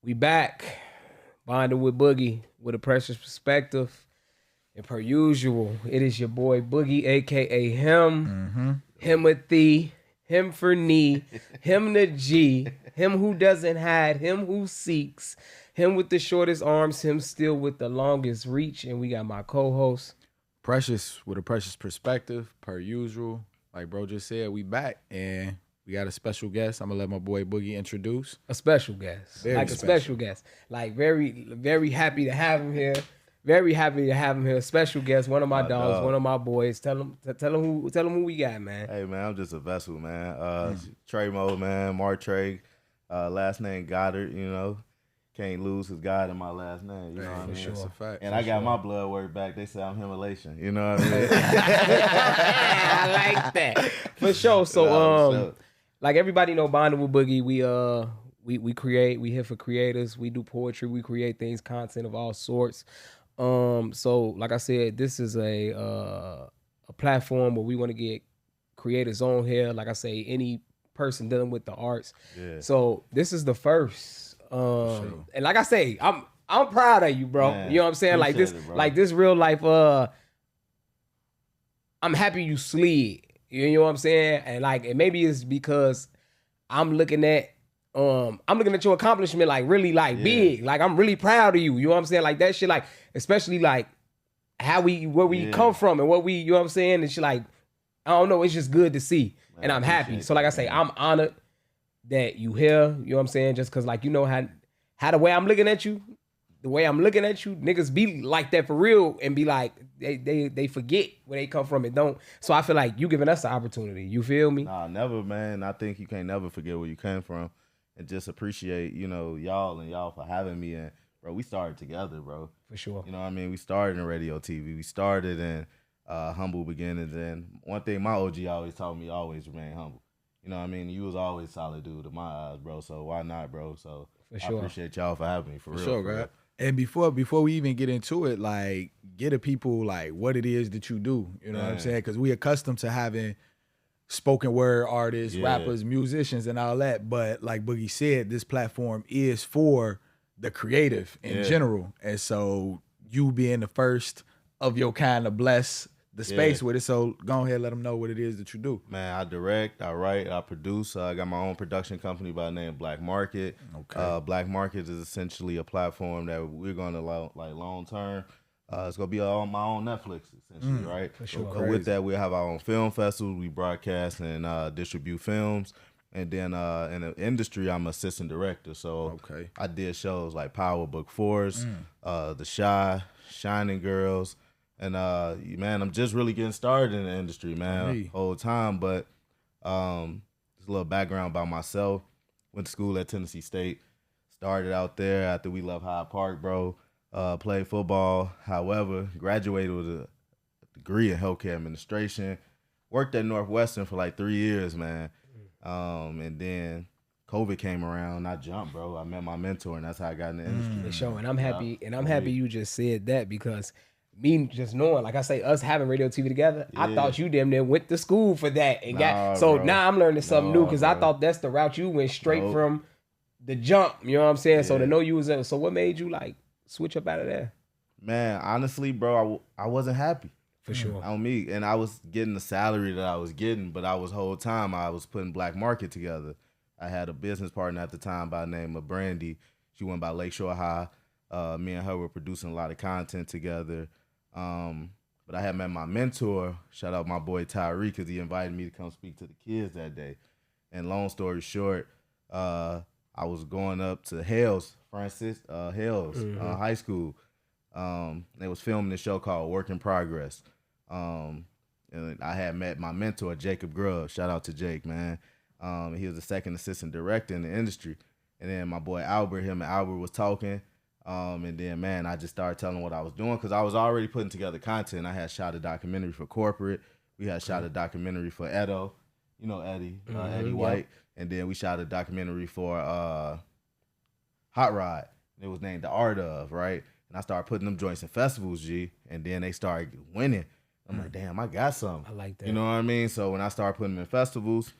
We back, bonding with Boogie with a precious perspective. And per usual, it is your boy Boogie, aka him, Himothy, him for knee, him the G, him who doesn't hide, him who seeks, him with the shortest arms, him still with the longest reach. And we got my co-host, Precious with a precious perspective, per usual. Like bro just said, we back and we got a special guest. I'm gonna let my boy Boogie introduce. a special guest, Very like a special. special guest, like very happy to have him here. Very happy to have him here. Special guest, one of my dogs, one of my boys. Tell him who we got, man. Hey man, I'm just a vessel, man. Trey Mo, man, Martrae, last name Godard, you know. Can't lose his God in my last name, you know what I mean? sure. That's a fact. And I got my blood work back. They say I'm Himalayan, you know what I mean? I like that. For sure. So like everybody know, bonding with Boogie, we create, we here for creators, we do poetry, we create things, content of all sorts. So like I said, this is a platform where we want to get creators on here. Like I say, any person dealing with the arts. Yeah. So this is the first. And like I say, I'm proud of you, bro. Man, you know what I'm saying? Like this real life. I'm happy you slid. You know what I'm saying? And maybe it's because I'm looking at your accomplishment like really like big. Like I'm really proud of you. You know what I'm saying? Like that shit, like especially like where we come from and what we, you know what I'm saying? And shit, like I don't know, it's just good to see. Man, and I'm I happy. appreciate So like I that, say, man. I'm honored that you here. You know what I'm saying? Just cause like you know how the way I'm looking at you, niggas be like that for real and be like they forget where they come from and don't. So I feel like you giving us the opportunity. You feel me? Nah, never, man. I think you can't never forget where you came from and just appreciate, you know, y'all for having me. And, bro, we started together, bro. For sure. You know what I mean? We started in radio TV. We started in humble beginnings. And one thing my OG always taught me, always remain humble. You know what I mean? You was always a solid dude in my eyes, bro. So why not, bro? So For sure. I appreciate y'all for having me, for real. Sure, for real. right? And before we even get into it, like get the people like what it is that you do. You know what I'm Man. saying? Because we accustomed to having spoken word artists, Yeah. rappers, musicians, and all that. But like Boogie said, this platform is for the creative in Yeah. general. And so you being the first of your kind to bless the space with it. So go ahead, let them know what it is that you do. Man, I direct, I write, I produce. I got my own production company by the name Black Market. Okay. Black Market is essentially a platform that we're going to like long term. It's going to be on my own Netflix, essentially, right? for sure. So with that, we'll have our own film festivals. We broadcast and distribute films. And then in the industry, I'm assistant director. So Okay. I did shows like Power Book Force, The Shy, Shining Girls. And man, I'm just really getting started in the industry, man, Me. whole time. But just a little background about myself. Went to school at Tennessee State. Started out there after we left Hyde Park, bro. Played football. However, graduated with a degree in healthcare administration. Worked at Northwestern for like 3 years, man. And then COVID came around. I jumped, bro. I met my mentor, and that's how I got in the industry. For sure. And I'm happy. And I'm happy you just said that because me just knowing, like I say, us having radio TV together, I Yeah. thought you damn near went to school for that and Nah, got. So bro. now I'm learning something new Nah, because I bro. thought that's the route you went straight Nope. from the jump. You know what I'm saying? So to Yeah. know you was so what made you like switch up out of there? Man, honestly, bro, I wasn't happy. For sure. On me, and I was getting the salary that I was getting, but whole time I was putting Black Market together. I had a business partner at the time by the name of Brandy. She went by Lakeshore High. Me and her were producing a lot of content together. But I had met my mentor. Shout out my boy Tyree because he invited me to come speak to the kids that day. And long story short, I was going up to Hales High School. They was filming a show called Work in Progress. And I had met my mentor, Jacob Grubb. Shout out to Jake, man. He was the second assistant director in the industry. And then my boy Albert, him and Albert was talking. And then, man, I just started telling what I was doing because I was already putting together content. I had shot a documentary for corporate. We had shot a documentary for Edo. You know Eddie, Eddie White. And then we shot a documentary for Hot Rod. It was named The Art Of, right? And I started putting them joints in festivals, G. And then they started winning. I'm like, damn, I got something. I like that. You know what I mean? So when I started putting them in festivals,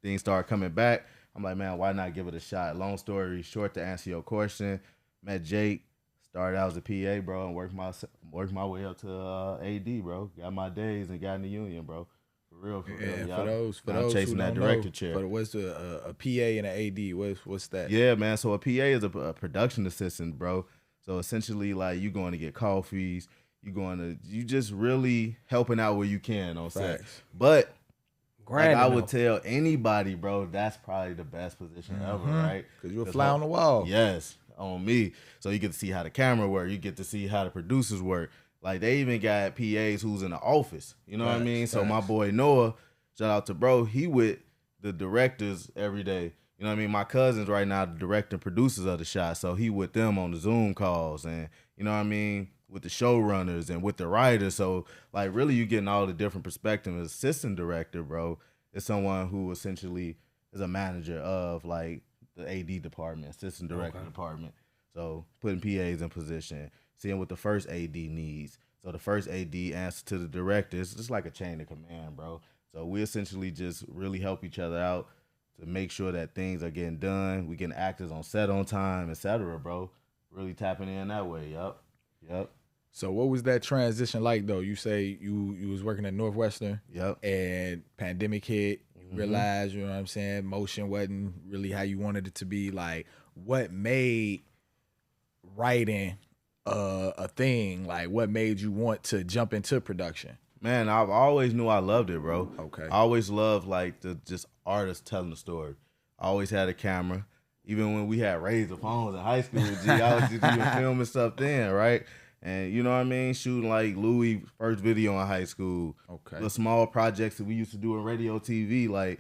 things started coming back. I'm like, man, why not give it a shot? Long story short, to answer your question, met Jake, started out as a PA, bro, and worked my way up to AD, bro. Got my days and got in the union, bro. For real, Yeah, y'all. for those chasing who that don't director know, chair. What's a PA and an AD? What's that? Yeah, man. So a PA is a production assistant, bro. So essentially, like, you going to get coffees, you just really helping out where you can on set. But like I would tell anybody, bro, that's probably the best position ever, right? Because you're a fly on the wall. Yes, on me. So you get to see how the camera work. You get to see how the producers work. Like, they even got PAs who's in the office. You know what I mean? So my boy Noah, shout out to bro, he with the directors every day. You know what I mean? My cousin's right now the director and producers of the shot. So he with them on the Zoom calls and, you know what I mean, with the showrunners and with the writers. So, like, really you getting all the different perspectives. Assistant director, bro, is someone who essentially is a manager of, like, the AD department, assistant director department. So putting PAs in position, seeing what the first AD needs. So the first AD answers to the director. It's just like a chain of command, bro. So we essentially just really help each other out to make sure that things are getting done. We getting actors on set on time, etc., bro. Really tapping in that way. Yep. So what was that transition like, though? You say you was working at Northwestern. Yep. And pandemic hit. You realized, you know what I'm saying, motion wasn't really how you wanted it to be. Like, what made writing a thing? Like, what made you want to jump into production? Man, I've always knew I loved it, bro. Okay. I always loved, like, the just artists telling the story. I always had a camera. Even when we had Razor phones in high school, I was just even filming stuff then, right? And you know what I mean? Shooting like Louis' first video in high school. Okay. The small projects that we used to do in radio TV, like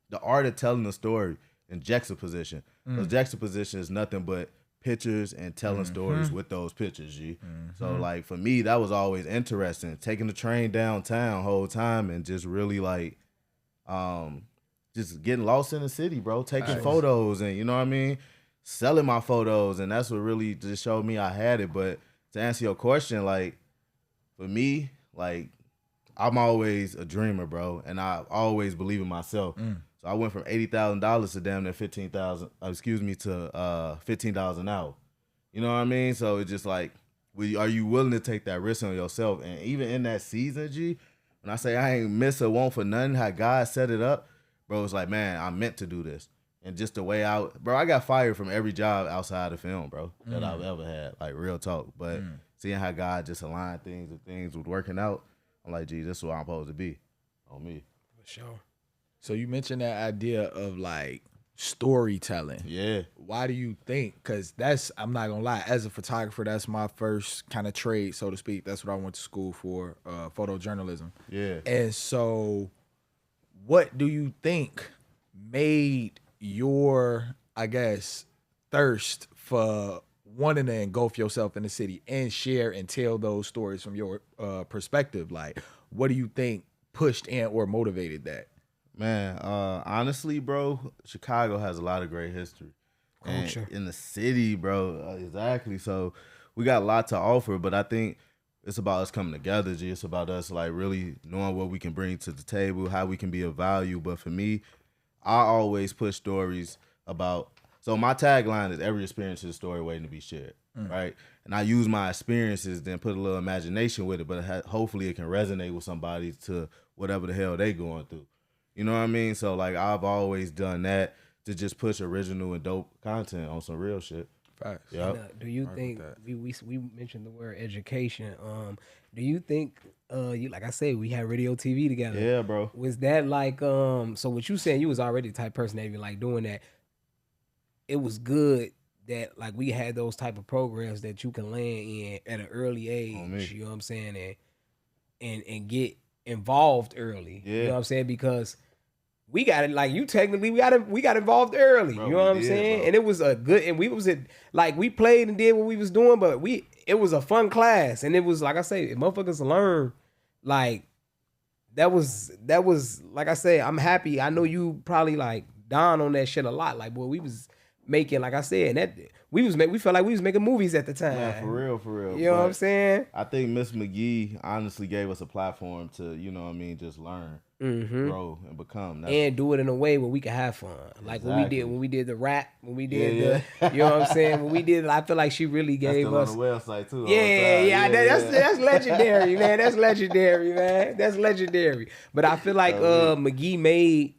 the art of telling the story in juxtaposition. Because juxtaposition is nothing but pictures and telling stories with those pictures, G. So, like, for me, that was always interesting. Taking the train downtown whole time and just really, like, just getting lost in the city, bro. Taking photos and, you know what I mean? Selling my photos. And that's what really just showed me I had it. But to answer your question, like, for me, like, I'm always a dreamer, bro. And I always believe in myself. So I went from $80,000 to damn near $15,000 to $15 an hour. You know what I mean? So it's just like, are you willing to take that risk on yourself? And even in that season, G, when I say I ain't miss or want for nothing, how God set it up, bro, it's like, man, I meant to do this. And just the way I got fired from every job outside of film, bro, that I've ever had, like, real talk. But seeing how God just aligned things and things was working out, I'm like, gee, this is what I'm supposed to be on me. For sure. So you mentioned that idea of, like, storytelling. Yeah. Why do you think? Because I'm not gonna lie, as a photographer, that's my first kind of trade, so to speak. That's what I went to school for, photojournalism. Yeah. And so what do you think made your, I guess, thirst for wanting to engulf yourself in the city and share and tell those stories from your perspective? Like, what do you think pushed and or motivated that? Man, honestly, bro, Chicago has a lot of great history. Culture. In the city, bro, exactly. So we got a lot to offer, but I think it's about us coming together, G. It's about us, like, really knowing what we can bring to the table, how we can be of value. But for me, I always push stories about, so my tagline is every experience is a story waiting to be shared, right? And I use my experiences, then put a little imagination with it, but hopefully it can resonate with somebody to whatever the hell they going through. You know what I mean? So, like, I've always done that to just push original and dope content on some real shit. Facts. Yep. Do you think we mentioned the word education? Do you think you, like I said, we had radio TV together? Yeah, bro. Was that like so what you saying, you was already the type of person that even like doing that? It was good that, like, we had those type of programs that you can land in at an early age. You know what I'm saying? And get involved early. Yeah. You know what I'm saying? Because we got it, like, you technically we got involved early. Bro, you know what I'm saying? Bro. And it was a good, and we was like, we played and did what we was doing, but it was a fun class. And it was, like I say, if motherfuckers learn, like, that was like I say, I'm happy. I know you probably, like, down on that shit a lot. Like, boy, we making, like I said, that we felt like we was making movies at the time. Man, for real. You know what I'm saying? I think Miss McGee honestly gave us a platform to, you know what I mean, just learn, grow, and become. And do it in a way where we can have fun. Like Exactly. when we did the rap, when we did you know what I'm saying? When we did, I feel like she really gave us. On the website too. That's legendary, man. That's legendary, man. That's legendary. But I feel like McGee made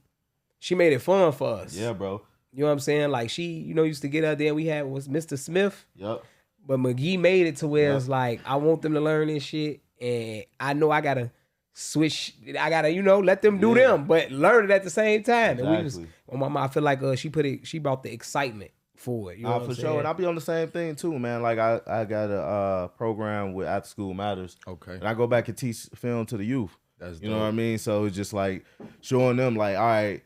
it fun for us. Yeah, bro. You know what I'm saying? Like she, used to get out there and we had was Mr. Smith. Yep. But McGee made it to where it's like, I want them to learn this shit. And I know I gotta switch. I gotta, let them do them, but learn it at the same time. Exactly. And I feel like she brought the excitement for it. You know what I'm saying? Sure. And I'll be on the same thing too, man. Like I got a program with After School Matters. Okay. And I go back and teach film to the youth. That's you know what I mean? So it's just like showing them like, all right,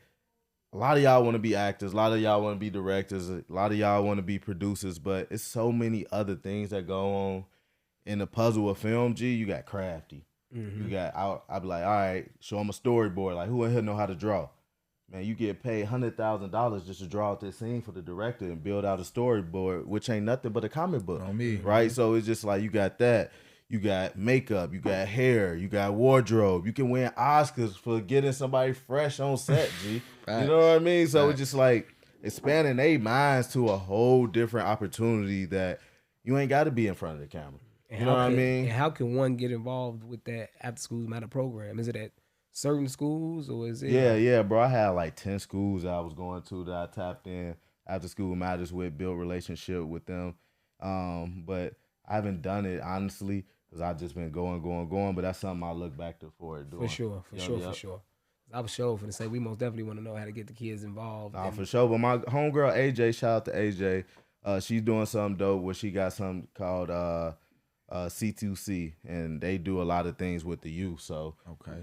a lot of y'all want to be actors. A lot of y'all want to be directors. A lot of y'all want to be producers. But it's so many other things that go on in the puzzle of film, G. You got crafty. You got, I'll be like, all right, show them a storyboard. Like, who in here know how to draw? Man, you get paid $100,000 just to draw out this scene for the director and build out a storyboard, which ain't nothing but a comic book. On me. Right? So it's just like you got that. You got makeup, you got hair, you got wardrobe. You can win Oscars for getting somebody fresh on set, G. You know what I mean? So it's just like expanding their minds to a whole different opportunity that you ain't got to be in front of the camera. You know what I mean? And how can one get involved with that After School Matter program? Is it at certain schools or is it? Yeah, bro. I had like 10 schools that I was going to that I tapped in After School Matters with, built relationship with them. But I haven't done it, honestly, because I've just been going. But that's something I look back to for doing. For sure. I was sure for to say we most definitely want to know how to get the kids involved. For sure. But my homegirl AJ, shout out to AJ. She's doing something dope where she got something called C2C, and they do a lot of things with the youth. So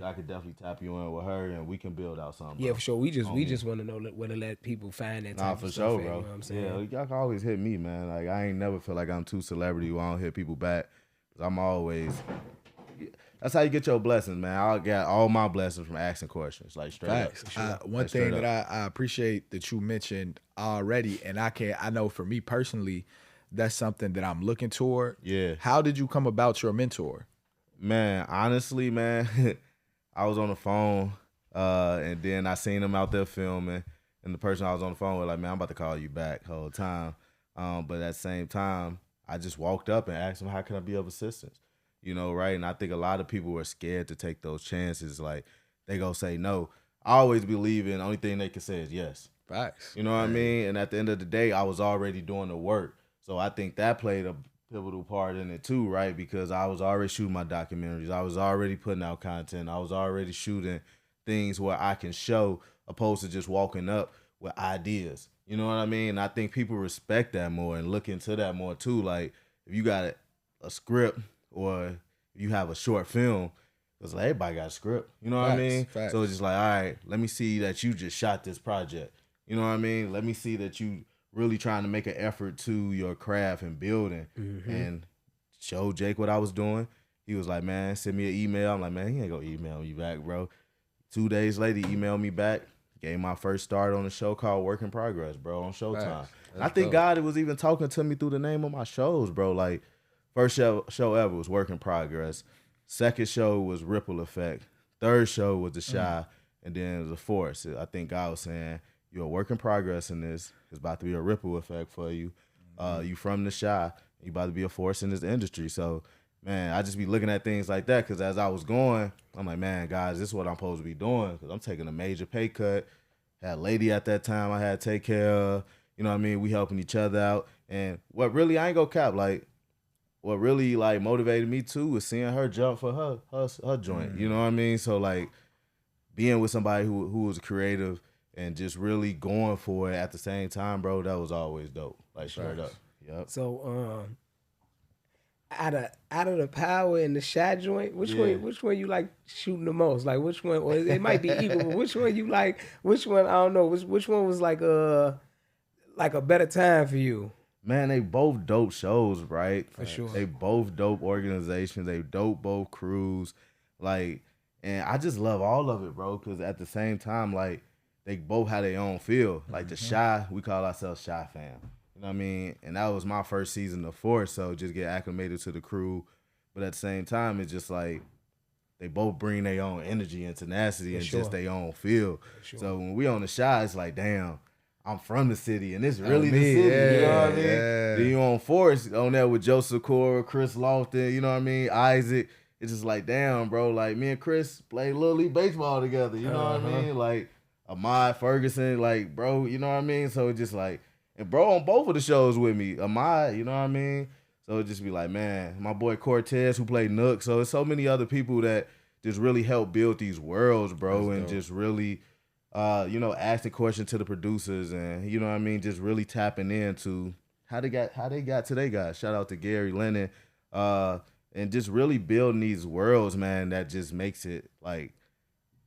I could definitely tap you in with her, and we can build out something. Yeah, for sure. We just want to know where to let people find that type of stuff. Bro. You know what I'm saying? Yeah, y'all can always hit me, man. Like I ain't never feel like I'm too celebrity when I don't hit people back. Cause I'm always. That's how you get your blessings, man. I got all my blessings from asking questions, like straight up. One thing that I appreciate that you mentioned already, and I know for me personally, that's something that I'm looking toward. Yeah. How did you come about your mentor? Man, honestly, man, I was on the phone, and then I seen him out there filming, and the person I was on the phone with, like, man, I'm about to call you back the whole time. But at the same time, I just walked up and asked him, how can I be of assistance? You know, right? And I think a lot of people are scared to take those chances. Like, they go say no. I always believe in the only thing they can say is yes. Facts. You know what I mean? And at the end of the day, I was already doing the work. So I think that played a pivotal part in it too, right? Because I was already shooting my documentaries. I was already putting out content. I was already shooting things where I can show, opposed to just walking up with ideas. You know what I mean? And I think people respect that more and look into that more too. Like, if you got a script or you have a short film, it's like everybody got a script. You know what I mean? Facts. So it's just like, all right, let me see that you just shot this project. You know what I mean? Let me see that you really trying to make an effort to your craft and building. And show Jake what I was doing. He was like, man, send me an email. I'm like, man, he ain't gonna email me back, bro. 2 days later, he emailed me back. Gave my first start on a show called Work in Progress, bro, on Showtime. I think God was even talking to me through the name of my shows, bro. Like, first show ever was Work in Progress. Second show was Ripple Effect. Third show was The Shy. And then The Force. I think God was saying, you're a work in progress in this. It's about to be a ripple effect for you. You from The Shy. You about to be a force in this industry. So, man, I just be looking at things like that because as I was going, I'm like, man, guys, this is what I'm supposed to be doing because I'm taking a major pay cut. Had a lady at that time I had to take care of. You know what I mean? We helping each other out. And what really, I ain't gonna cap, like, what really, like, motivated me, too, was seeing her jump for her joint. You know what I mean? So, like, being with somebody who was creative and just really going for it at the same time, bro, that was always dope. Like, straight up. Yep. So, out of the Power and the Shy joint, which one you like shooting the most? Like, which one, or it might be equal, but which one you like, which one, I don't know, which one was like a better time for you? Man, they both dope shows, right? For sure. They both dope organizations. They dope both crews. Like, and I just love all of it, bro, because at the same time, like, they both have their own feel. Like the Shy, we call ourselves Shy Fam. You know what I mean? And that was my first season of Force, so just get acclimated to the crew. But at the same time, it's just like they both bring their own energy and tenacity and just their own feel. So when we on the Shy, it's like, damn, I'm from the city, and it's really the city. You know what I mean? Then you on Force, on there with Joseph Cora, Chris Lofton, you know what I mean? Isaac. It's just like, damn, bro. Like, me and Chris played Little League Baseball together. You know what I mean? Like, Ahmad Ferguson, like, bro, you know what I mean? So it's just like, and bro on both of the shows with me, Ahmad, you know what I mean? So it just be like, man, my boy Cortez who played Nook. So it's so many other people that just really help build these worlds, bro, and just really, you know, asking questions to the producers and, you know what I mean, just really tapping into how they got to they guys. Shout out to Gary Lennon. And just really building these worlds, man, that just makes it like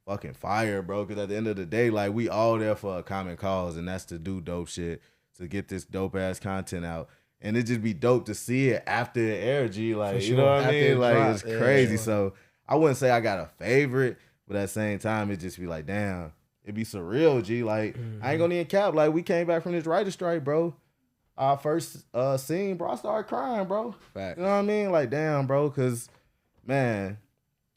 fucking fire, bro. Because at the end of the day, like, we all there for a common cause, and that's to do dope shit, to get this dope ass content out. And it just be dope to see it after the air, G. Like, you know what I mean? Like, it's crazy. So I wouldn't say I got a favorite, but at the same time, it just be like, damn, it be surreal, G. Like, I ain't gonna even cap. Like, we came back from this writer strike, bro. Our first scene, bro, I started crying, bro. Fact. You know what I mean? Like, damn, bro, because, man,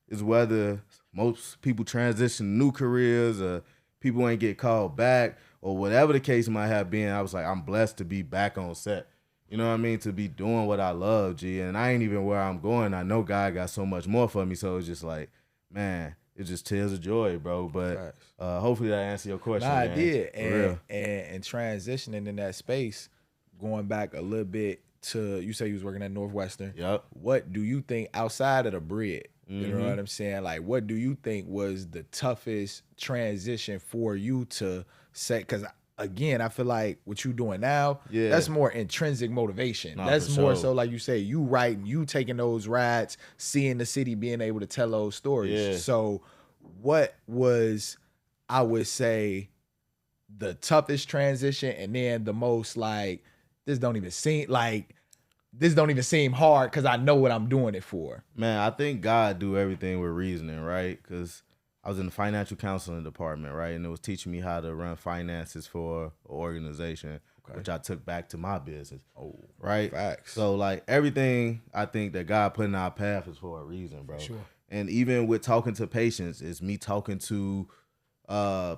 it's whether most people transition to new careers or people ain't get called back or whatever the case might have been. I was like, I'm blessed to be back on set. You know what I mean? To be doing what I love, G. And I ain't even where I'm going. I know God got so much more for me. So it's just like, man, it just tears of joy, bro. But hopefully that answered your question. Nah, man. I did. And transitioning in that space, going back a little bit to, you say you was working at Northwestern. Yep. What do you think outside of the bread? You know what I'm saying? Like, what do you think was the toughest transition for you to say? Because again, I feel like what you doing now, that's more intrinsic motivation. Nah, that's for more sure. so, like you say, you writing, you taking those rides, seeing the city, being able to tell those stories. Yeah. So what was, I would say, the toughest transition, and then the most like, this don't even seem hard because I know what I'm doing it for. Man, I think God do everything with reasoning, right? Because I was in the financial counseling department, right? And it was teaching me how to run finances for an organization, which I took back to my business. Oh, right? Facts. So, like, everything I think that God put in our path is for a reason, bro. Sure. And even with talking to patients, it's me talking to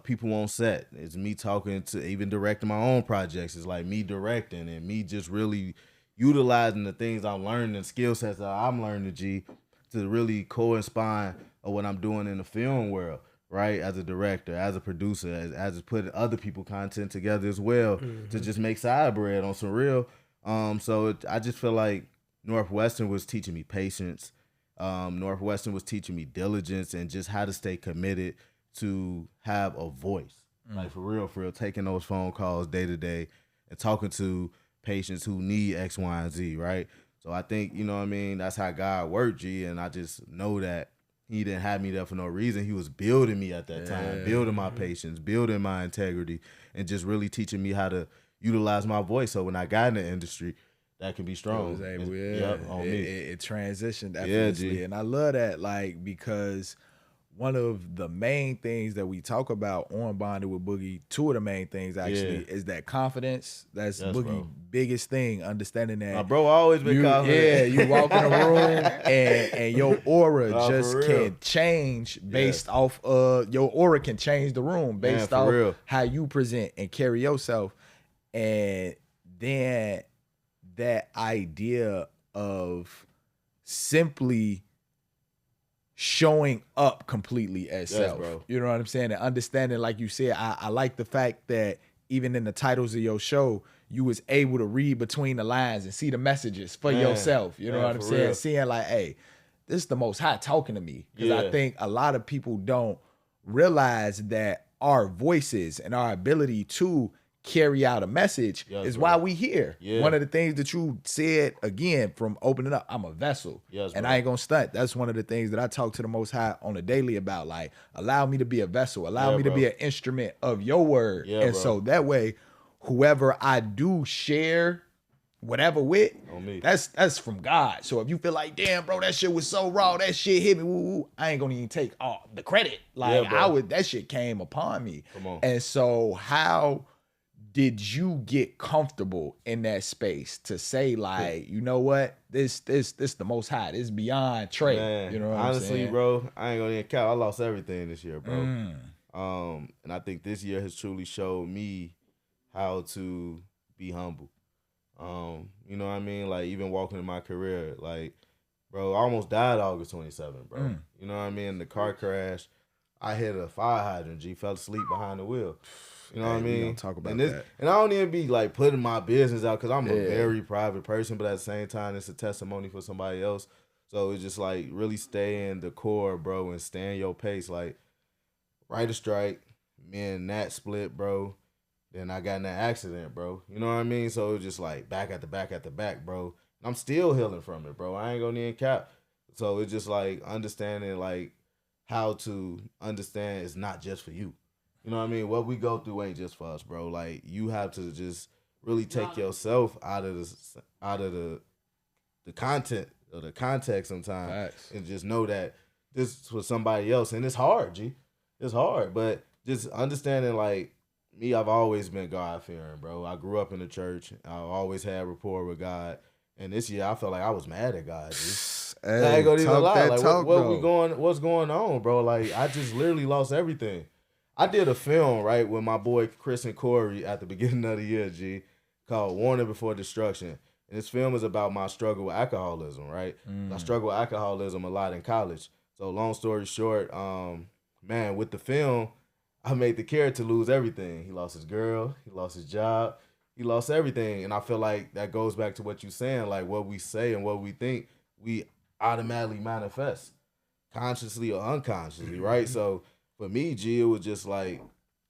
people on set. It's me talking to, even directing my own projects. It's like me directing and me just really utilizing the things I'm learning and skill sets that I'm learning, G, to really co-inspire of what I'm doing in the film world, right? As a director, as a producer, as putting other people content together as well, to just make side bread on some real. I just feel like Northwestern was teaching me patience. Northwestern was teaching me diligence and just how to stay committed to have a voice, like for real, taking those phone calls day to day and talking to patients who need X, Y, and Z, right? So I think, you know what I mean, that's how God worked, G, and I just know that he didn't have me there for no reason. He was building me at that time, building my patience, building my integrity, and just really teaching me how to utilize my voice. So when I got in the industry, that can be strong. It transitioned effortlessly. And I love that, like, because one of the main things that we talk about on Bonded with Boogie, two of the main things actually, is that confidence. That's Boogie's biggest thing, understanding that. My bro always been confident. Yeah, you walk in a room and your aura just can change based off your aura can change the room based off how you present and carry yourself. And then that idea of simply showing up completely as self, bro. You know what I'm saying? And understanding, like you said, I like the fact that even in the titles of your show, you was able to read between the lines and see the messages for yourself. You know what I'm saying? Seeing like, hey, this is the Most High talking to me. Because I think a lot of people don't realize that our voices and our ability to carry out a message is why we here. One of the things that you said, again, from opening up, I'm a vessel. And I ain't gonna stunt. That's one of the things that I talk to the Most High on a daily about. Like, allow me to be a vessel. Allow me to be an instrument of your word. So that way, whoever I do share whatever with, On me. that's from God. So if you feel like, damn, bro, that shit was so raw, that shit hit me, woo, woo, I ain't gonna even take all the credit. Like that shit came upon me. Come on. And so how did you get comfortable in that space to say, like, you know what, this the most high, this beyond Trey. Man, you know what honestly, I'm saying? bro, I ain't gonna even count. I lost everything this year, bro. And I think this year has truly showed me how to be humble. You know what I mean? Like, even walking in my career, like, bro, I almost died August 27th, bro. You know what I mean? The car crash, I hit a fire hydrant, fell asleep behind the wheel. You know what I mean? We don't talk about that. And I don't even be, like, putting my business out because I'm a very private person, but at the same time, it's a testimony for somebody else. So it's just, like, really stay in the core, bro, and stay in your pace. Like, right a strike, me and Nat split, bro. Then I got in that accident, bro. You know what I mean? So it was just like back at the back, bro. I'm still healing from it, bro. I ain't gonna need cap. So it's just like understanding like how to understand it's not just for you. You know what I mean? What we go through ain't just for us, bro. Like you have to just really take yourself out of the content or the context sometimes and just know that this is for somebody else. And it's hard, G. It's hard. But just understanding like me, I've always been God-fearing, bro. I grew up in the church. I've always had rapport with God. And this year, I felt like I was mad at God, G. Hey, I ain't gonna even lie. Like, talk, what's going on, bro? Like, I just literally lost everything. I did a film, right, with my boy Chris and Corey at the beginning of the year, G, called Warning Before Destruction. And this film is about my struggle with alcoholism, right? I struggled with alcoholism a lot in college. So long story short, man, with the film, I made the character lose everything. He lost his girl. He lost his job. He lost everything. And I feel like that goes back to what you're saying. Like what we say and what we think, we automatically manifest consciously or unconsciously, right? So for me, G, it was just like,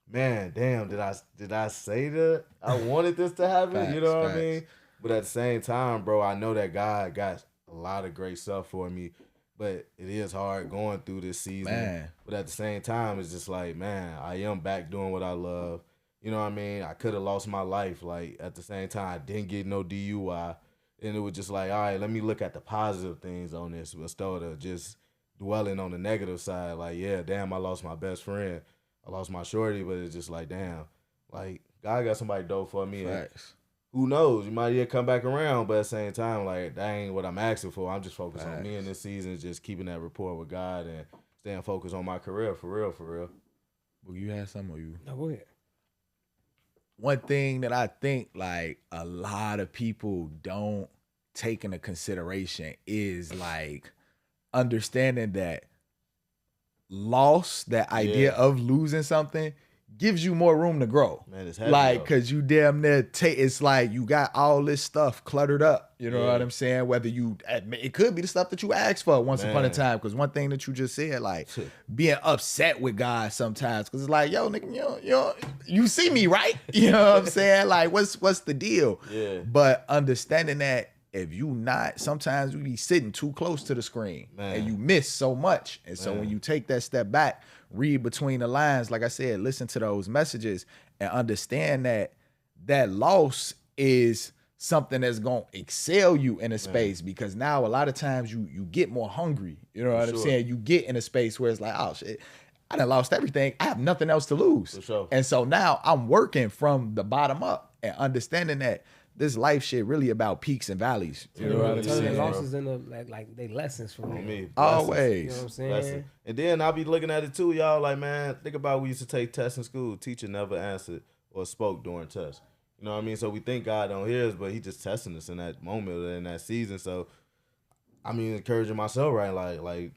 man, damn, did I say that I wanted this to happen? You know what I mean? But at the same time, bro, I know that God got a lot of great stuff for me. But it is hard going through this season. Man. But at the same time, it's just like, man, I am back doing what I love. You know what I mean? I could have lost my life. Like, at the same time, I didn't get no DUI. And it was just like, all right, let me look at the positive things on this instead of just dwelling on the negative side. Like, yeah, damn, I lost my best friend. I lost my shorty, but it's just like, damn. Like, God got somebody dope for me. Facts. Who knows? You might even come back around, but at the same time, like, that ain't what I'm asking for. I'm just focused on me in this season, just keeping that rapport with God and staying focused on my career, for real, for real. Well, you had something or you? No, go ahead. One thing that I think, like, a lot of people don't take into consideration is, like, understanding that loss, that idea of losing something, gives you more room to grow. Man, it's heavy, like, cause you damn near it's like you got all this stuff cluttered up. You know what I'm saying? Whether it could be the stuff that you asked for once upon a time. Cause one thing that you just said, like being upset with God sometimes, cause it's like, yo, nigga, you see me, right? You know what I'm saying? Like, what's the deal? Yeah. But understanding that if you not, sometimes we be sitting too close to the screen and you miss so much. And so when you take that step back, read between the lines, like I said, listen to those messages and understand that that loss is something that's going to excel you in a space, because now a lot of times you get more hungry. You know what I'm saying? You get in a space where it's like, oh shit, I done lost everything. I have nothing else to lose. For sure. And so now I'm working from the bottom up and understanding that this life shit really about peaks and valleys. You know what I'm saying? Turning losses into like they lessons for me. Always. You know what I'm saying? And then I'll be looking at it too, y'all. Like, man, think about we used to take tests in school. Teacher never answered or spoke during tests. You know what I mean? So we think God don't hear us, but he just testing us in that moment or in that season. So I mean, encouraging myself, right? Like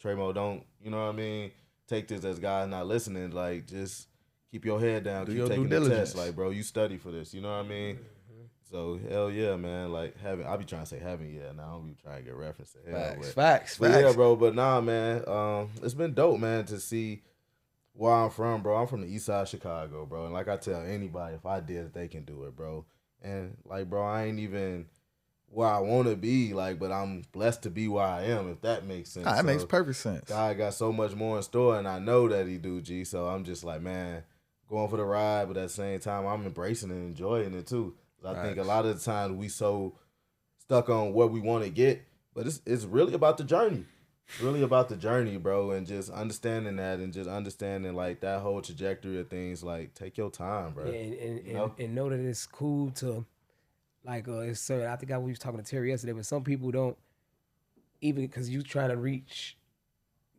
Tremo, don't, you know what I mean? Take this as God not listening. Like, just keep your head down. Keep taking the test. Like, bro, you study for this. You know what I mean? So hell yeah, man. Like I be trying to say heaven, yeah. Now I don't be trying to get reference to hell. Facts. Yeah, bro. But nah, man. It's been dope, man, to see where I'm from, bro. I'm from the east side of Chicago, bro. And like I tell anybody, if I did it, they can do it, bro. And like, bro, I ain't even where I want to be, like, but I'm blessed to be where I am, if that makes sense. That makes perfect sense. God got so much more in store, and I know that he do, G. So I'm just like, man, going for the ride, but at the same time, I'm embracing and enjoying it too. I think a lot of the time we so stuck on what we want to get, but it's really about the journey. Really about the journey, bro, and just understanding that, and just understanding like that whole trajectory of things. Like, take your time, bro. Yeah, and know that it's cool to, like, it's certain. I think we was talking to Terry yesterday, but some people don't even, because you trying to reach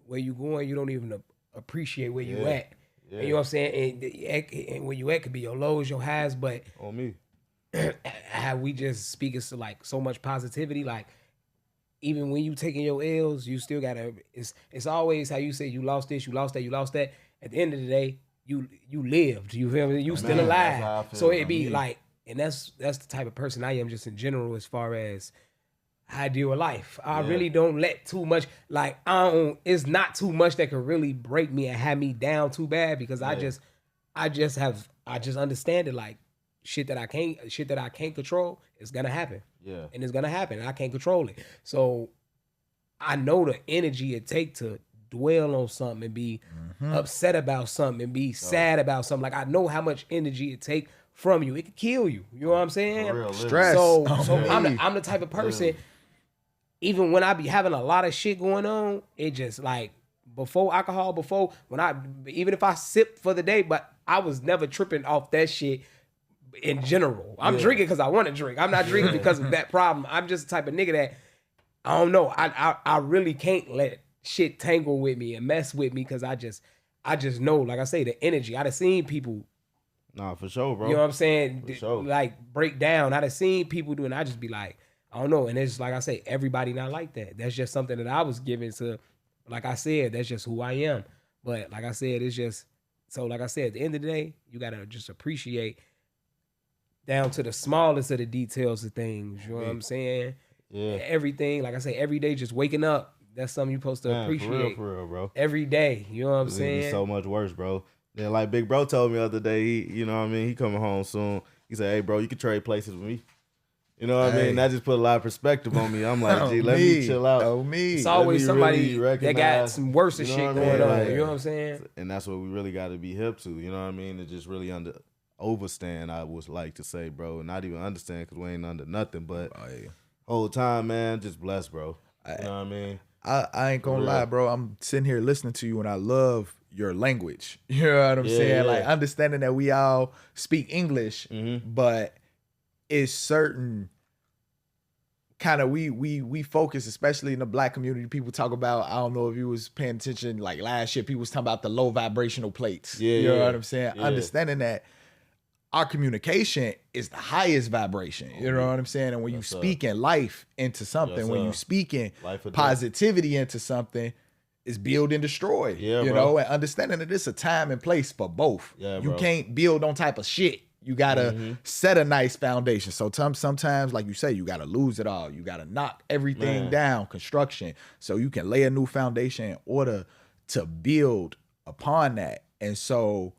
where you going, you don't even appreciate where you at. Yeah. And you know what I'm saying? And where you at could be your lows, your highs, but on me, how we just speak is to like so much positivity, like. Even when you taking your L's, you still gotta. It's always how you say you lost this, you lost that, you lost that. At the end of the day, you lived. You feel me? You still alive. So it'd be like, and that's the type of person I am, just in general, as far as how I deal with life. I really don't let too much. Like it's not too much that could really break me and have me down too bad, because I just understand it. Like shit that I can't control, it's gonna happen. Yeah. And it's gonna happen. I can't control it. So I know the energy it takes to dwell on something and be upset about something and be sad about something. Like, I know how much energy it takes from you. It could kill you. You know what I'm saying? Real, stress. So I'm the type of person, even when I be having a lot of shit going on, it just like before alcohol, even if I sip for the day, but I was never tripping off that shit. In general, I'm drinking because I want to drink. I'm not drinking because of that problem. I'm just the type of nigga that I don't know. I really can't let shit tangle with me and mess with me, because I just know, like I say, the energy. I done seen people. Nah, for sure, bro. You know what I'm saying? For sure. Like break down. I done seen people do, and I just be like, I don't know. And it's like I say, everybody not like that. That's just something that I was given to. Like I said, that's just who I am. But like I said, it's just so. Like I said, at the end of the day, you gotta just appreciate. Down to the smallest of the details of things, you know what I'm saying? Yeah. Everything, like I say, every day just waking up, that's something you're supposed to appreciate. For real, bro. Every day, you know what I'm saying? It's so much worse, bro. Then like Big Bro told me the other day, you know what I mean? He coming home soon. He said, hey, bro, you can trade places with me. You know what I mean? That just put a lot of perspective on me. I'm like, gee, let me chill out. It's always somebody that got some worse shit going on. Like, you know what I'm saying? And that's what we really got to be hip to. You know what I mean? To just really overstand, I would like to say, bro. Not even understand, because we ain't under nothing. But whole time, man, just blessed, bro. You know what I mean? I ain't gonna lie, bro. I'm sitting here listening to you, and I love your language. You know what I'm saying? Yeah. Like, understanding that we all speak English, but it's certain kind of we focus, especially in the Black community. People talk about, I don't know if you was paying attention, like last year, people was talking about the low vibrational plates. You know what I'm saying? Yeah. Understanding that our communication is the highest vibration. You know what I'm saying? And when you speaking life into something, when you speaking positivity into something, it's build and destroy. Yeah, you know, and understanding that it's a time and place for both. Yeah, you can't build on type of shit. You gotta set a nice foundation. So sometimes, like you say, you gotta lose it all. You gotta knock everything down, construction, so you can lay a new foundation in order to build upon that. And so,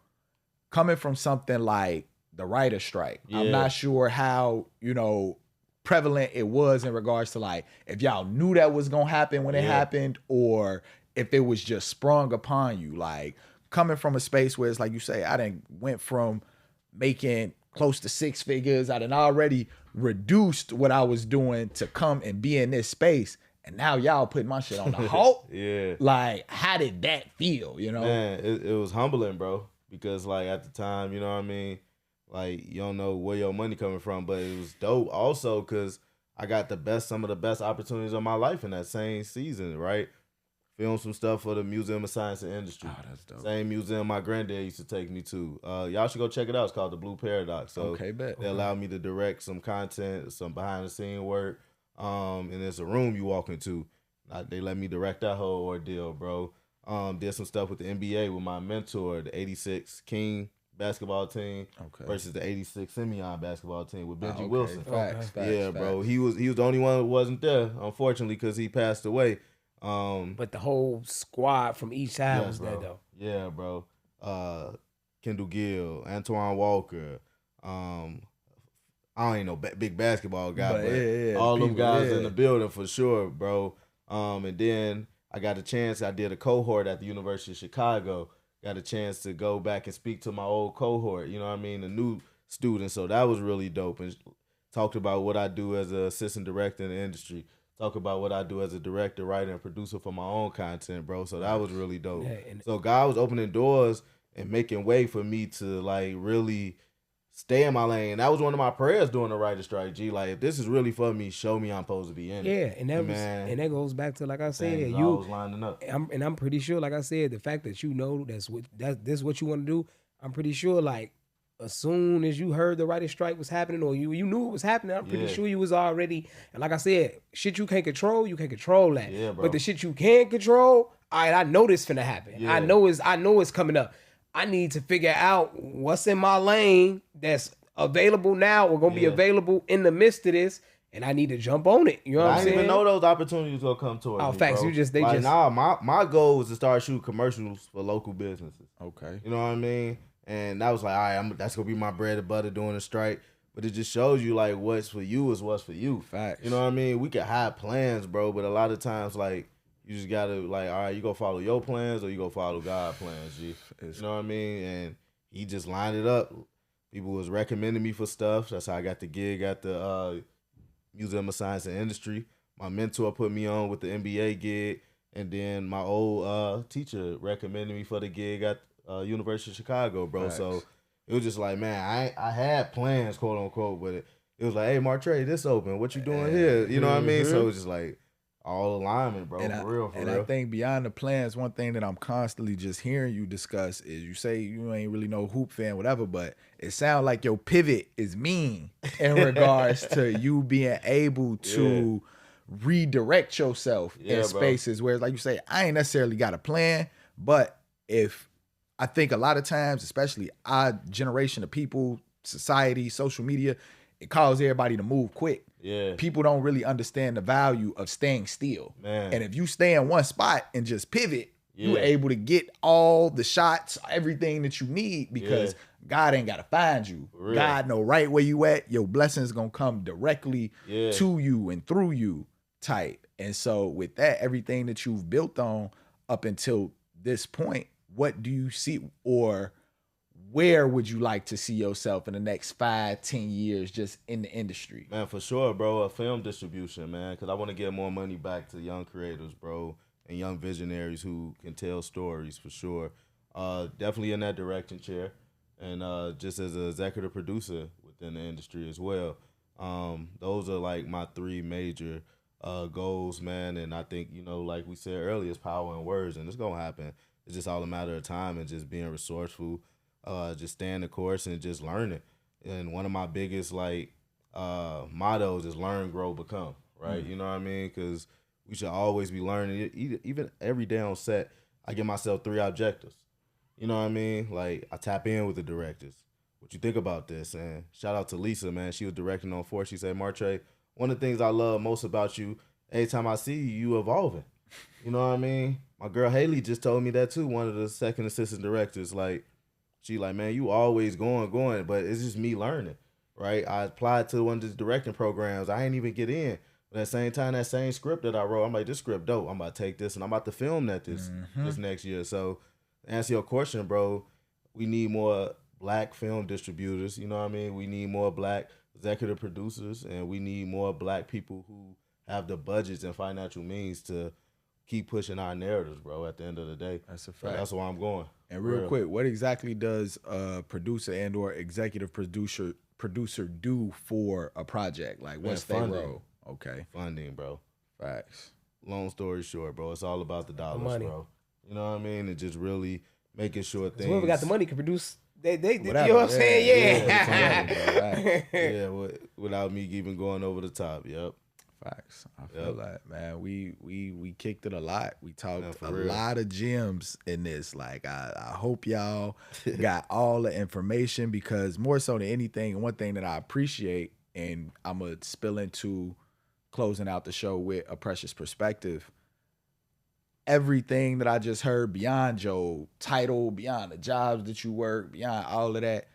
coming from something like the writer's strike, I'm not sure how, you know, prevalent it was in regards to, like, if y'all knew that was gonna happen when it happened, or if it was just sprung upon you. Like, coming from a space where it's like you say, I done went from making close to 6 figures, I done already reduced what I was doing to come and be in this space, and now y'all putting my shit on the halt. Like, how did that feel, you know? Man, it was humbling, bro, because, like, at the time, you know what I mean, like, you don't know where your money coming from, but it was dope also because I got some of the best opportunities of my life in that same season, right? Filmed some stuff for the Museum of Science and Industry. Oh, that's dope. Same museum my granddad used to take me to. Y'all should go check it out. It's called the Blue Paradox. So bet. They allowed me to direct some content, some behind the scene work. And there's a room you walk into. They let me direct that whole ordeal, bro. Did some stuff with the NBA with my mentor, the 86 King basketball team versus the 86 Simeon basketball team with Benji Wilson. Facts, bro. He was the only one that wasn't there, unfortunately, because he passed away. But the whole squad from each side was there, though. Yeah, bro. Kendall Gill, Antoine Walker. I ain't no big basketball guy, but all them guys in the building for sure, bro. And then I got a chance. I did a cohort at the University of Chicago. Got a chance to go back and speak to my old cohort. You know what I mean? The new students. So that was really dope. And talked about what I do as an assistant director in the industry. Talk about what I do as a director, writer, and producer for my own content, bro. So that was really dope. Yeah, so God was opening doors and making way for me to like really stay in my lane. That was one of my prayers during the writer strike, G. Like, if this is really for me, show me I'm supposed to be in it. Yeah, and that goes back to, like I said, I was lining up. I'm pretty sure, like I said, the fact that you know this is what you want to do. I'm pretty sure, like, as soon as you heard the writer strike was happening, or you knew it was happening, I'm pretty sure you was already. And like I said, shit you can't control, you can't control that. Yeah, bro. But the shit you can control, all right, I know this finna happen. Yeah. I know it's coming up. I need to figure out what's in my lane that's available now or gonna be available in the midst of this, and I need to jump on it. You know what I'm saying? I didn't even know those opportunities gonna come towards me, facts. Bro. Nah, my goal was to start shooting commercials for local businesses. Okay. You know what I mean? And that was like, all right, that's gonna be my bread and butter during the strike. But it just shows you like what's for you is what's for you. Facts. You know what I mean? We can have plans, bro, but a lot of times like you just gotta like, all right, you gonna follow your plans or you gonna follow God's plans, G. You know what I mean? And he just lined it up. People was recommending me for stuff. That's how I got the gig at the Museum of Science and Industry. My mentor put me on with the MBA gig, and then my old teacher recommended me for the gig at University of Chicago, bro. Nice. So it was just like, man, I had plans, quote unquote, but it was like, hey, Martrae, this open. What you doing here? You know what I mean? So it was just like all alignment, bro. For real. I think beyond the plans, one thing that I'm constantly just hearing you discuss is you say you ain't really no hoop fan, whatever, but it sounds like your pivot is mean in regards to you being able to redirect yourself in spaces where, like you say, I ain't necessarily got a plan, but if I think a lot of times, especially our generation of people, society, social media, it causes everybody to move quick. Yeah. People don't really understand the value of staying still. Man. And if you stay in one spot and just pivot, you're able to get all the shots, everything that you need, because God ain't got to find you. God know right where you at. Your blessings going to come directly to you and through you type. And so with that, everything that you've built on up until this point, what do you see, or where would you like to see yourself in the next 5-10 years just in the industry? Man, for sure, bro. A film distribution, man, because I want to get more money back to young creators, bro, and young visionaries who can tell stories, for sure. Definitely in that directing chair, and just as an executive producer within the industry as well. Those are like my three major goals, man, and I think, you know, like we said earlier, it's power in words, and it's going to happen. It's just all a matter of time and just being resourceful, just staying the course and just learning. And one of my biggest like mottos is learn, grow, become, right? You know what I mean? Because we should always be learning. Even every day on set, I give myself 3 objectives. You know what I mean? Like, I tap in with the directors. What you think about this? And shout out to Lisa, man. She was directing on 4. She said, Martrae, one of the things I love most about you, every time I see you, you evolving. You know what I mean? My girl Haley just told me that too, one of the second assistant directors. Like, she like, man, you always going, but it's just me learning, right? I applied to one of these directing programs. I ain't even get in. But at the same time, that same script that I wrote, I'm like, this script dope. I'm about to take this and I'm about to film that this next year. So to answer your question, bro, we need more black film distributors. You know what I mean? We need more black executive producers, and we need more black people who have the budgets and financial means to keep pushing our narratives, bro, at the end of the day. That's a fact. So that's where I'm going. And real quick, what exactly does a producer and or executive producer do for a project? Like, what's their role? Okay. Funding, bro. Facts. Long story short, bro, it's all about the dollars, money, bro. You know what I mean? And just really making sure things. Whoever got the money can produce. They you know what I'm saying? Yeah. Without me even going over the top. Yep. Facts. I feel that, man. We kicked it a lot. We talked a lot of gems in this. Like, I hope y'all got all the information, because more so than anything, one thing that I appreciate, and I'm going to spill into closing out the show with a precious perspective. Everything that I just heard beyond your title, beyond the jobs that you work, beyond all of that,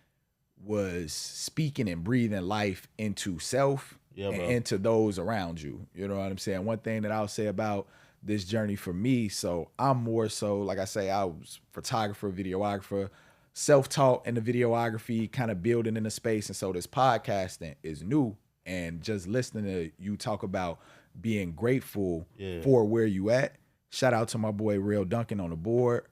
was speaking and breathing life into self and into those around you. You know what I'm saying? One thing that I'll say about this journey for me, so I'm more so, like I say, I was photographer, videographer, self-taught in the videography, kind of building in the space. And so this podcasting is new. And just listening to you talk about being grateful for where you at. Shout out to my boy Real Duncan on the board.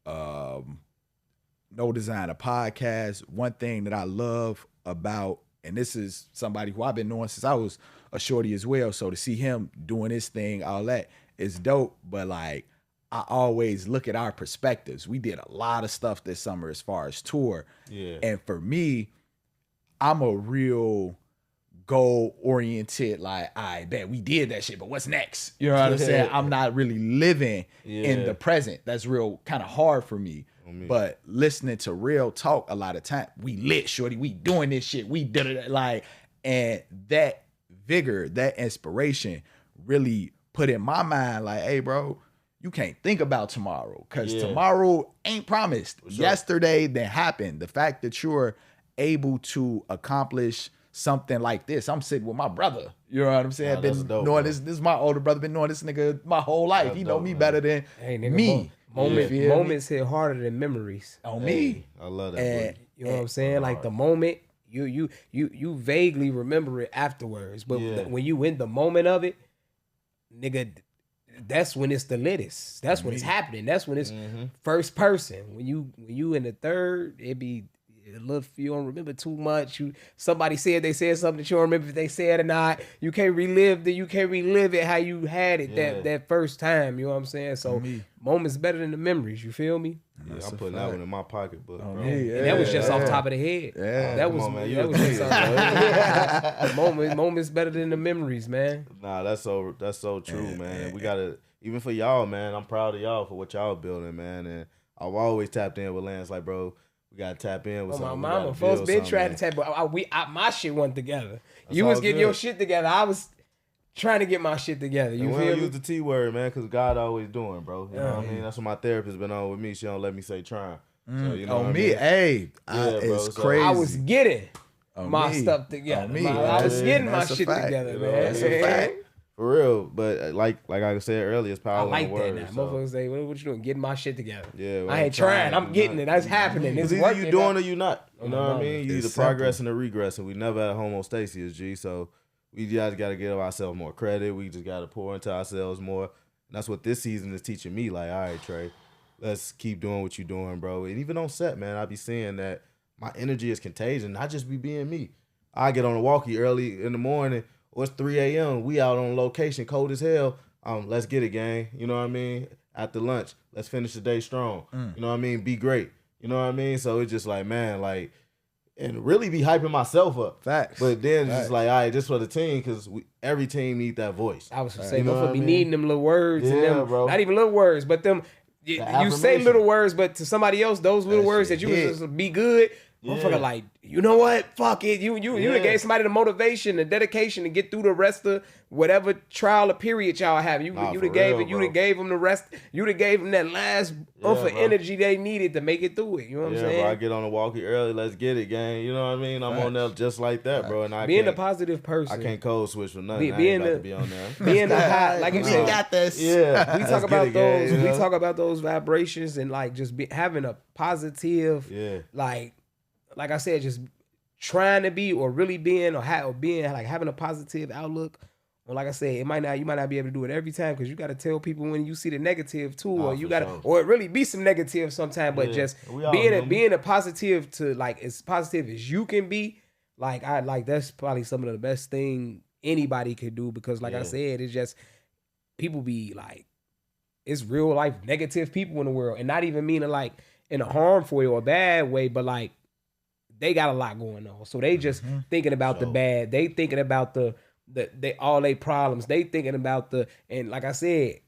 No Design, a podcast. One thing that I love about, and this is somebody who I've been knowing since I was a shorty as well. So to see him doing his thing, all that is dope. But like, I always look at our perspectives. We did a lot of stuff this summer as far as tour. Yeah. And for me, I'm a real goal-oriented, like, I bet we did that shit, but what's next? You know what I'm saying? I'm not really living in the present. That's real kind of hard for me. But listening to Real talk a lot of time, we lit, shorty, we doing this shit, we did it, like, and that vigor, that inspiration really put in my mind, like, hey, bro, you can't think about tomorrow, because tomorrow ain't promised. Sure. Yesterday that happened. The fact that you're able to accomplish something like this. I'm sitting with my brother. You know what I'm saying? Been dope, knowing this is my older brother. Been knowing this nigga my whole life. He know me better than me. Moments hit harder than memories. On me. I love that. And, you know what I'm saying? Like the moment, you vaguely remember it afterwards. But when you in the moment of it, nigga, that's when it's the littest. That's when it's happening. That's when it's first person. When you in the third, it be a little, you don't remember too much. Somebody said they said something that you don't remember if they said or not. You can't relive it how you had it that first time. You know what I'm saying? So moments better than the memories. You feel me? Yeah, I'm putting that one in my pocketbook, bro. And that was just off top of the head. Yeah, that was moments better than the memories, man. Nah, that's so true, man. We gotta, even for y'all, man. I'm proud of y'all for what y'all building, man. And I've always tapped in with Lance, like, bro, we gotta tap in with something. My mama, folks been trying to tap, but my shit wasn't together. That's you was getting your shit together. I was trying to get my shit together. You feel me? Use the T word, man, because God always doing, bro. You know what I mean? That's what my therapist been on with me. She don't let me say trying. So, you know on me, hey, it's crazy. I was getting my stuff together. I was getting my shit together, man. That's a fact. For real, but like I said earlier, it's power in words. I like that now. Motherfuckers say, what you doing? Getting my shit together. Yeah, I ain't trying. I'm getting it. That's happening. It's either you doing or you not. You know what I mean? You either progressing or regressing. We never had a homostasis, G. So we just got to give ourselves more credit. We just got to pour into ourselves more. And that's what this season is teaching me. Like, all right, Trey, let's keep doing what you're doing, bro. And even on set, man, I be seeing that my energy is contagion. Not just be being me. I get on a walkie early in the morning. Or it's 3 a.m. We out on location, cold as hell. Let's get it, gang. You know what I mean? After lunch, let's finish the day strong. You know what I mean? Be great. You know what I mean? So it's just like, man, like, and really be hyping myself up. Facts. But then it's just like, all right, this for the team, because every team need that voice. I was saying, motherfucker be needing them little words and them, bro. Not even little words, but them. You say little words, but to somebody else, those little words that you was just be good. Motherfucker, like, you know what? Fuck it. You done gave somebody the motivation, the dedication to get through the rest of whatever trial or period y'all have. You done gave them the rest. You done gave them that last of energy they needed to make it through it. You know what I'm saying? Bro, I get on the walkie early. Let's get it, gang. You know what I mean? I'm on there just like that, bro. And being a positive person. I can't code switch for nothing. I ain't about to be on there. Being the high, like you said, we got this. Yeah, we talk about those. We talk about those vibrations and like just having a positive, like I said, just trying to be or really being or being like having a positive outlook. Or like I said, you might not be able to do it every time because you got to tell people when you see the negative too, or you got to, or it really be some negative sometimes. But just being a positive to like as positive as you can be, like that's probably some of the best thing anybody could do because like I said, it's just people be like, it's real life negative people in the world, and not even meaning like in a harmful way or a bad way, but like. They got a lot going on. So they just thinking about the bad. They thinking about all their problems. They thinking about and like I said,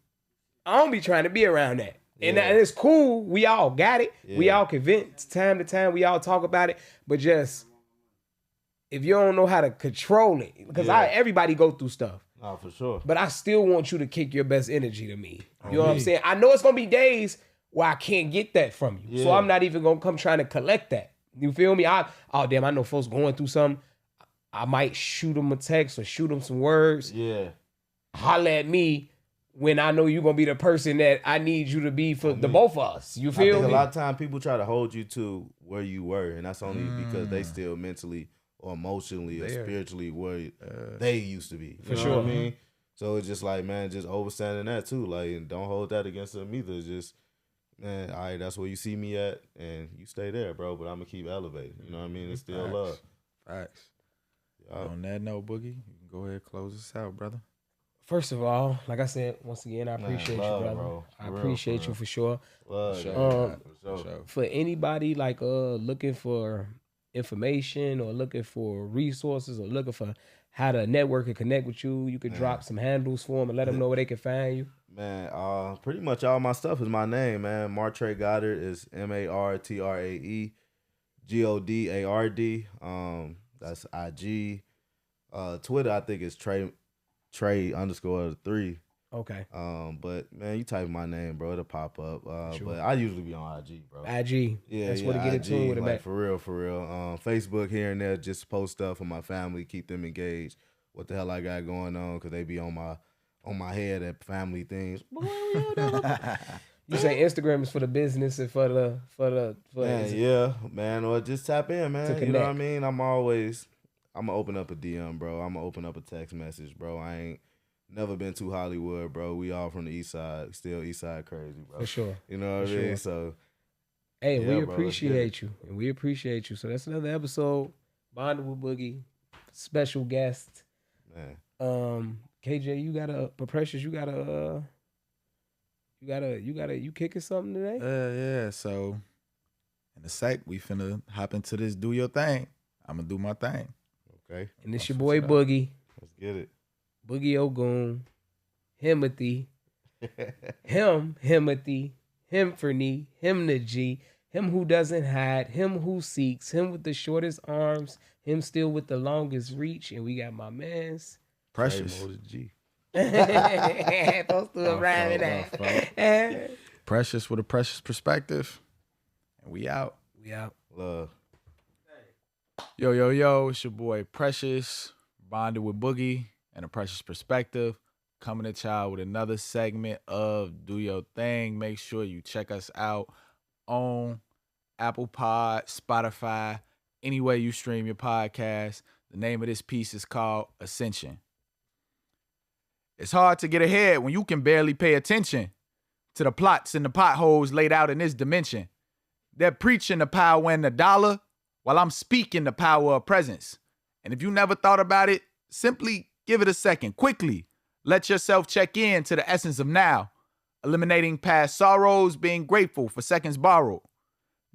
I don't be trying to be around that. And it's cool. We all got it. Yeah. We all convince time to time. We all talk about it. But just, if you don't know how to control it, because everybody go through stuff. Oh, for sure. But I still want you to kick your best energy to me. You know what I'm saying? I know it's going to be days where I can't get that from you. Yeah. So I'm not even going to come trying to collect that. You feel me? I know folks going through something. I might shoot them a text or shoot them some words. Yeah. Holla at me when I know you're gonna be the person that I need you to be for the both of us. You I feel think me? a lot of times people try to hold you to where you were, and that's only because they still mentally or emotionally or spiritually where they used to be. You know sure. what I mean? So it's just like, man, just overstanding that too. Like, and don't hold that against them either. It's just, man, all right, that's where you see me at, and you stay there, bro. But I'm gonna keep elevating. You know what I mean? It's still love. Facts. On that note, Boogie, you can go ahead and close us out, brother. First of all, like I said, once again, I appreciate love, you, brother. bro. I appreciate you for sure. Love, sure. for sure. For anybody like looking for information or looking for resources or looking for how to network and connect with you, you could drop some handles for them and let them know where they can find you. Man, pretty much all my stuff is my name, man. Martrae Godard is MartraeGodard. That's IG. Twitter, I think is Trey _3. Okay. But man, you type my name, bro, it'll pop up. Sure. But I usually be on IG, bro. IG. That's where to get in tune with it, like, man. For real. Facebook here and there, just post stuff for my family, keep them engaged. What the hell I got going on? Because they be on my head at family things. You say Instagram is for the business and for the man, or just tap in, man. You know what I mean? I'm gonna open up a DM, bro. I'm gonna open up a text message, bro. I ain't never been to Hollywood, bro. We all from the East Side, still East Side crazy, bro. For sure. You know what I mean? So, hey, yeah, we bro, appreciate you, and we appreciate you. So that's another episode. Bonded with Boogie, special guest. Man, KJ, you kicking something today? Yeah. So in a sec, we finna hop into this do your thing. I'm gonna do my thing. okay. And it's your boy Boogie. Let's get it. Boogie Ogun, Himothy, Himothy, him for knee, him the G, him who doesn't hide, him who seeks, him with the shortest arms, him still with the longest reach, and we got my man's Precious. G. Supposed to rhyme that. Precious with a precious perspective. And we out. We out. Love. Yo, it's your boy Precious, bonded with Boogie and a precious perspective. Coming at y'all with another segment of Do Your Thing. Make sure you check us out on Apple Pod, Spotify, anywhere you stream your podcast. The name of this piece is called Ascension. It's hard to get ahead when you can barely pay attention to the plots and the potholes laid out in this dimension. They're preaching the power and the dollar while I'm speaking the power of presence. And if you never thought about it, simply give it a second. Quickly, let yourself check in to the essence of now, eliminating past sorrows, being grateful for seconds borrowed.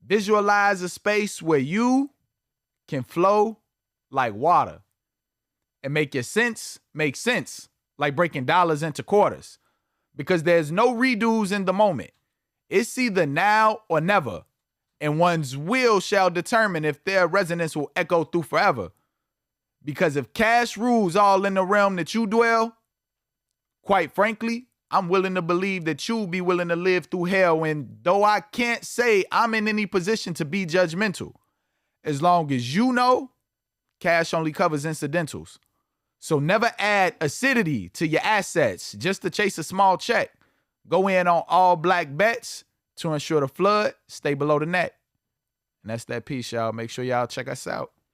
Visualize a space where you can flow like water and make your sense make sense, like breaking dollars into quarters. Because there's no redos in the moment. It's either now or never. And one's will shall determine if their resonance will echo through forever. Because if cash rules all in the realm that you dwell, quite frankly, I'm willing to believe that you'll be willing to live through hell. And though I can't say I'm in any position to be judgmental, as long as you know, cash only covers incidentals. So never add acidity to your assets just to chase a small check. Go in on all black bets to ensure the flood stay below the net. And that's that piece, y'all. Make sure y'all check us out.